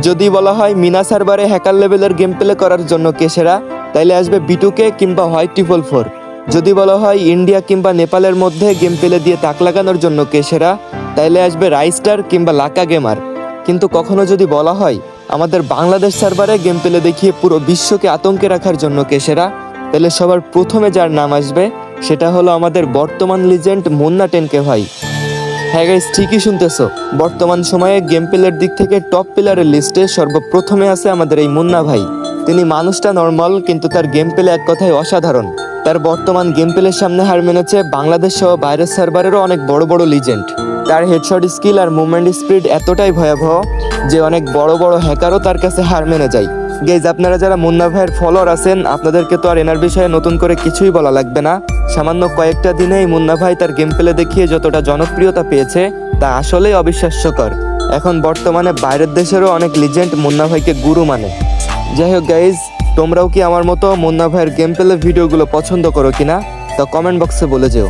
যদি বলা হয় মিনা সার্ভারে হ্যাকার লেভেলের গেম প্লে করার জন্য কে সেরা, তাইলে আসবে বিটুকে কিংবা হয় 444। যদি বলা হয় ইন্ডিয়া কিংবা নেপালের মধ্যে গেম প্লে দিয়ে তাক লাগানোর জন্য কে সেরা, তাইলে আসবে রাইস্টার কিংবা লাকা গেমার। কিন্তু কখনো যদি বলা হয় আমাদের বাংলাদেশ সার্ভারে গেম প্লে দেখিয়ে পুরো বিশ্বকে আতঙ্কে রাখার জন্য কে সেরা, তাহলে সবার প্রথমে যার নাম আসবে সেটা হলো আমাদের বর্তমান লিজেন্ড মুন্না 10K ভাই। হ্যাঁ গাইস, ঠিকই শুনতেছো, বর্তমান সময়ে গেম প্লের দিক থেকে টপ প্লেয়ারের লিস্টে সর্বপ্রথমে আছে আমাদের এই মুন্না ভাই। তিনি মানুষটা নর্মাল, কিন্তু তার গেম প্লে এক কথায় অসাধারণ। তার বর্তমান গেম প্লের সামনে হার মেনেছে বাংলাদেশ সহ বাইরের সার্ভারেরও অনেক বড় বড় লিজেন্ড। তার হেডশট স্কিল আর মুভমেন্ট স্পিড এতটাই ভয়াবহ যে অনেক বড় বড় হ্যাকারও তার কাছে হার মেনে যায়। গাইজ, আপনারা যারা মুন্না ভাইয়ের ফলোয়ার আছেন, আপনাদেরকে তো আর এনার বিষয়ে নতুন করে কিছুই বলা লাগবে না। সামান্য কয়েকটা দিনেই মুন্না ভাই তার গেম প্লে দেখিয়ে যতটা জনপ্রিয়তা পেয়েছে তা আসলেই অবিশ্বাস্যকর। এখন বর্তমানে বাইরের দেশেরও অনেক লিজেন্ড মুন্না ভাইকে গুরু মানে। যাই হোক গাইজ, তোমরাও কি আমার মতো মুন্না ভাইয়ের গেম প্লে ভিডিওগুলো পছন্দ করো কিনা তা কমেন্ট বক্সে বলে যেও।